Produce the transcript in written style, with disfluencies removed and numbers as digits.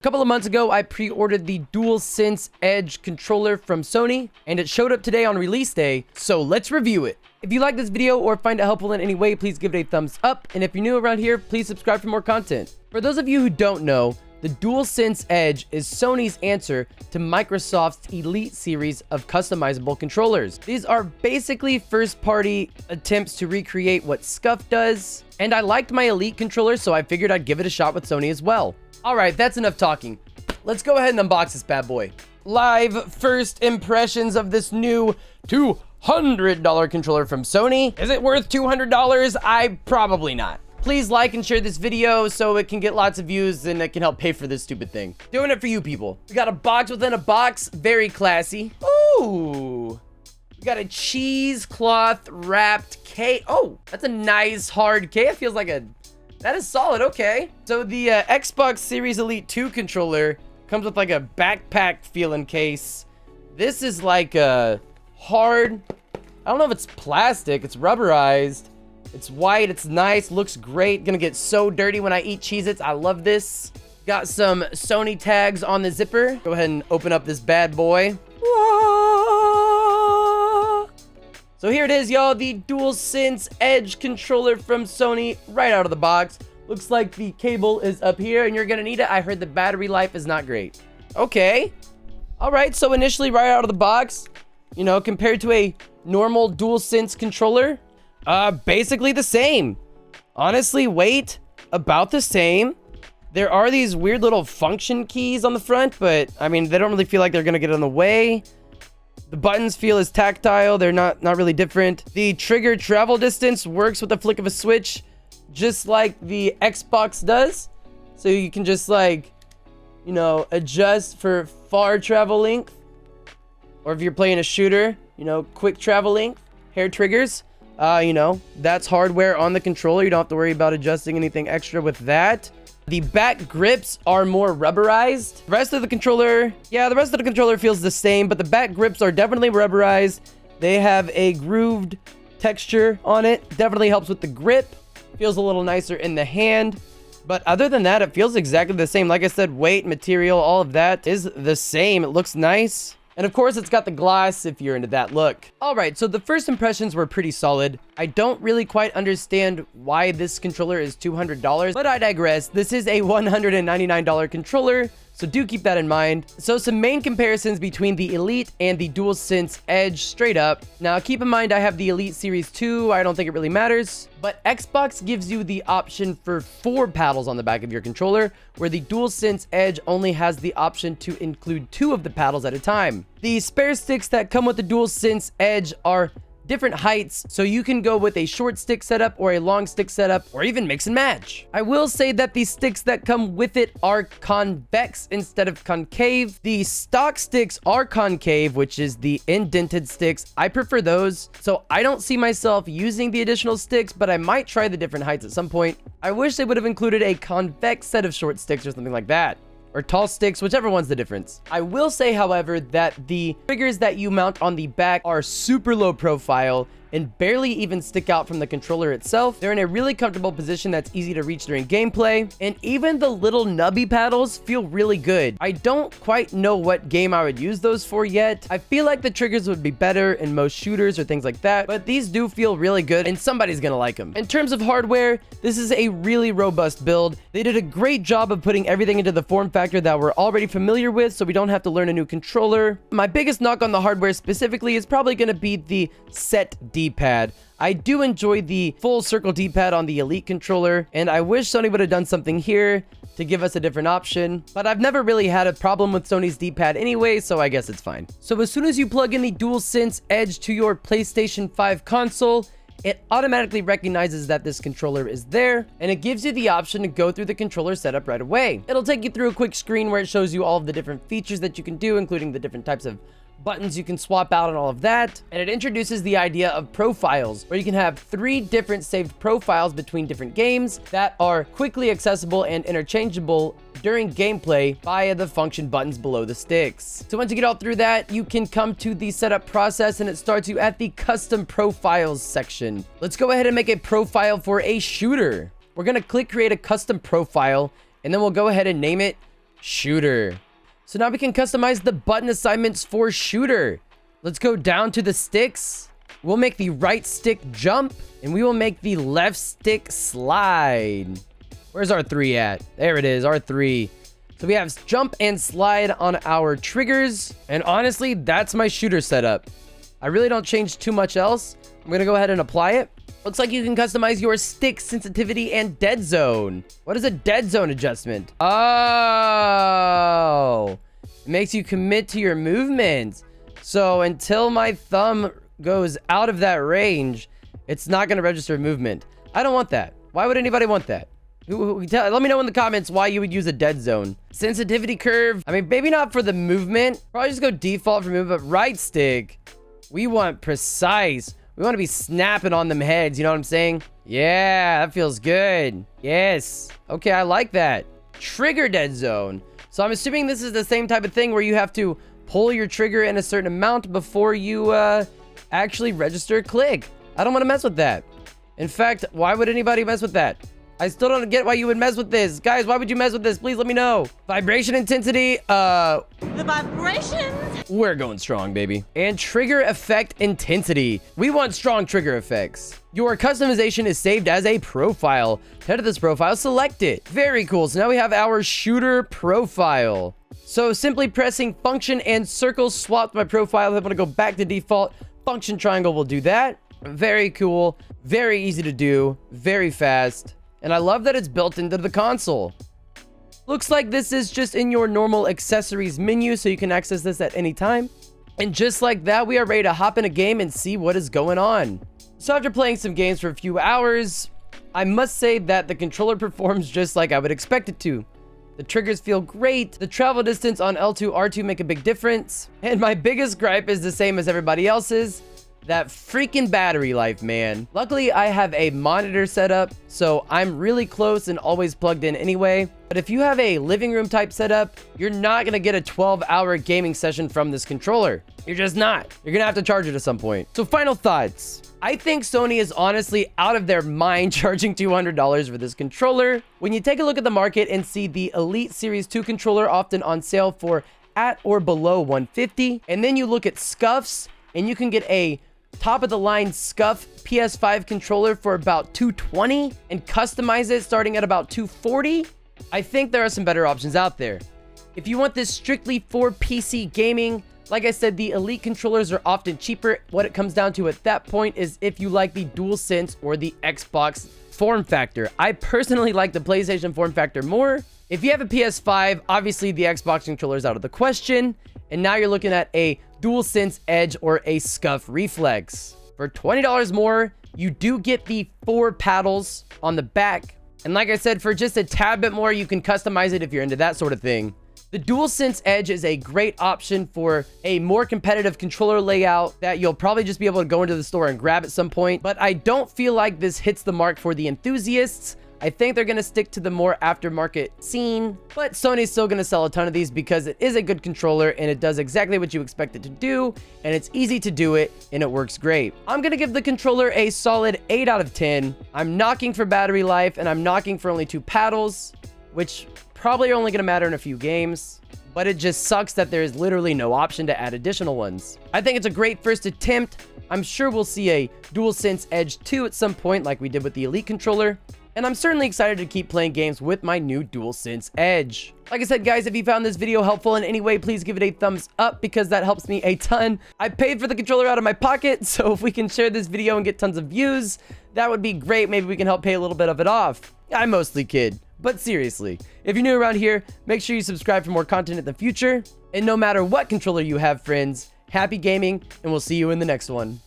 A couple of months ago, I pre-ordered the Dualsense Edge controller from Sony, and it showed up today on release day, so let's review it. If you like this video or find it helpful in any way, please give it a thumbs up, and if you're new around here, please subscribe for more content. For those of you who don't know, the Dualsense Edge is Sony's answer to Microsoft's Elite series of customizable controllers. These are basically first-party attempts to recreate what scuf does, and I liked my Elite controller, so I figured I'd give it a shot with Sony as well. Alright, that's enough talking. Let's go ahead and unbox this bad boy. Live first impressions of this new $200 controller from Sony. Is it worth $200? Probably not. Please like and share this video so it can get lots of views and it can help pay for this stupid thing. Doing it for you people. We got a box within a box. Very classy. Ooh. We got a cheesecloth wrapped case. Oh, that's a nice hard case. It feels like a... That is solid, okay. So the Xbox Series Elite 2 controller comes with like a backpack feeling case. This is like a hard, I don't know if it's plastic, it's rubberized. It's white, it's nice, looks great. Gonna get so dirty when I eat Cheez-Its. I love this. Got some Sony tags on the zipper. Go ahead and open up this bad boy. So here it is, y'all, the Dualsense Edge controller from Sony right out of the box. Looks like the cable is up here and you're gonna need it. I heard the battery life is not great. Okay. All right, so initially right out of the box, you know, compared to a normal Dualsense controller, basically the same. Honestly, weight, about the same. There are these weird little function keys on the front, but I mean, they don't really feel like they're gonna get in the way. The buttons feel as tactile. They're not really different. The trigger travel distance works with the flick of a switch, just like the Xbox does. So you can just like, you know, adjust for far travel length. Or if you're playing a shooter, you know, quick travel length, hair triggers. You know, that's hardware on the controller. You don't have to worry about adjusting anything extra with that. The back grips are more rubberized. The rest of the controller, yeah, the rest of the controller feels the same, but the back grips are definitely rubberized. They have a grooved texture on it. Definitely helps with the grip. Feels a little nicer in the hand. But other than that, it feels exactly the same. Like I said, weight, material, all of that is the same. It looks nice. And of course, it's got the gloss if you're into that look. All right, so the first impressions were pretty solid. I don't really quite understand why this controller is $200, but I digress. This is a $199 controller, so do keep that in mind. So some main comparisons between the Elite and the Dualsense Edge straight up. Now, keep in mind, I have the Elite Series 2. I don't think it really matters. But Xbox gives you the option for 4 paddles on the back of your controller, where the Dualsense Edge only has the option to include 2 of the paddles at a time. The spare sticks that come with the Dualsense Edge are different heights, so you can go with a short stick setup or a long stick setup, or even mix and match. I will say that the sticks that come with it are convex instead of concave. The stock sticks are concave, which is the indented sticks. I prefer those, so I don't see myself using the additional sticks, but I might try the different heights at some point. I wish they would have included a convex set of short sticks or something like that. Or tall sticks, whichever one's the difference. I will say, however, that the triggers that you mount on the back are super low profile and barely even stick out from the controller itself. They're in a really comfortable position that's easy to reach during gameplay, and even the little nubby paddles feel really good. I don't quite know what game I would use those for yet. I feel like the triggers would be better in most shooters or things like that, but these do feel really good and somebody's gonna like them. In terms of hardware, this is a really robust build. They did a great job of putting everything into the form factor that we're already familiar with, so we don't have to learn a new controller. My biggest knock on the hardware specifically is probably gonna be the set D-pad. I do enjoy the full circle D-pad on the Elite controller, and I wish Sony would have done something here to give us a different option, but I've never really had a problem with Sony's D-pad anyway, so I guess it's fine. So as soon as you plug in the Dualsense Edge to your PlayStation 5 console, it automatically recognizes that this controller is there, and it gives you the option to go through the controller setup right away. It'll take you through a quick screen where it shows you all of the different features that you can do, including the different types of buttons you can swap out and all of that. And it introduces the idea of profiles, where you can have 3 different saved profiles between different games that are quickly accessible and interchangeable during gameplay via the function buttons below the sticks. So once you get all through that, you can come to the setup process, and it starts you at the custom profiles section. Let's go ahead and make a profile for a shooter. We're gonna click create a custom profile, and then we'll go ahead and name it shooter. So now we can customize the button assignments for shooter. Let's go down to the sticks. We'll make the right stick jump, and we will make the left stick slide. Where's R3 at? There it is, R3. So we have jump and slide on our triggers. And honestly, that's my shooter setup. I really don't change too much else. I'm gonna go ahead and apply it. Looks like you can customize your stick sensitivity and dead zone. What is a dead zone adjustment? Oh, it makes you commit to your movements. So until my thumb goes out of that range, it's not gonna register movement. I don't want that. Why would anybody want that? Let me know in the comments why you would use a dead zone. Sensitivity curve. I mean, maybe not for the movement. Probably just go default for movement. But right stick, we want precise. We want to be snapping on them heads. You know what I'm saying? Yeah, that feels good. Yes. Okay, I like that. Trigger dead zone. So I'm assuming this is the same type of thing where you have to pull your trigger in a certain amount before you actually register a click. I don't want to mess with that. In fact, why would anybody mess with that? I still don't get why you would mess with this. Guys, why would you mess with this? Please let me know. Vibration intensity, the vibrations. We're going strong, baby. And trigger effect intensity. We want strong trigger effects. Your customization is saved as a profile. Head to this profile, select it. Very cool. So now we have our shooter profile. So simply pressing function and circle swapped my profile. I'm gonna go back to default. Function triangle will do that. Very cool. Very easy to do. Very fast. And I love that it's built into the console. Looks like this is just in your normal accessories menu, so you can access this at any time. And just like that, we are ready to hop in a game and see what is going on. So after playing some games for a few hours, I must say that the controller performs just like I would expect it to. The triggers feel great. The travel distance on L2, R2 make a big difference. And my biggest gripe is the same as everybody else's. That freaking battery life, man. Luckily, I have a monitor set up, so I'm really close and always plugged in anyway. But if you have a living room type setup, you're not gonna get a 12-hour gaming session from this controller. You're just not. You're gonna have to charge it at some point. So final thoughts. I think Sony is honestly out of their mind charging $200 for this controller. When you take a look at the market and see the Elite Series 2 controller often on sale for at or below $150, and then you look at scufs, and you can get a top of the line scuf PS5 controller for about $220 and customize it starting at about $240. I think there are some better options out there. If you want this strictly for PC gaming, like I said, the Elite controllers are often cheaper. What it comes down to at that point is if you like the Dualsense or the Xbox form factor. I personally like the PlayStation form factor more. If you have a PS5, obviously the Xbox controller is out of the question. And now you're looking at a Dualsense Edge or a scuf reflex. For $20 more, you do get the 4 paddles on the back. And like I said, for just a tad bit more, you can customize it if you're into that sort of thing. The Dualsense Edge is a great option for a more competitive controller layout that you'll probably just be able to go into the store and grab at some point. But I don't feel like this hits the mark for the enthusiasts. I think they're going to stick to the more aftermarket scene, but Sony's still going to sell a ton of these because it is a good controller and it does exactly what you expect it to do, and it's easy to do it, and it works great. I'm going to give the controller a solid 8 out of 10. I'm knocking for battery life, and I'm knocking for only 2 paddles, which probably are only going to matter in a few games, but it just sucks that there is literally no option to add additional ones. I think it's a great first attempt. I'm sure we'll see a Dualsense Edge 2 at some point like we did with the Elite controller. And I'm certainly excited to keep playing games with my new Dualsense Edge. Like I said, guys, if you found this video helpful in any way, please give it a thumbs up because that helps me a ton. I paid for the controller out of my pocket, so if we can share this video and get tons of views, that would be great. Maybe we can help pay a little bit of it off. I mostly kid, but seriously, if you're new around here, make sure you subscribe for more content in the future. And no matter what controller you have, friends, happy gaming, and we'll see you in the next one.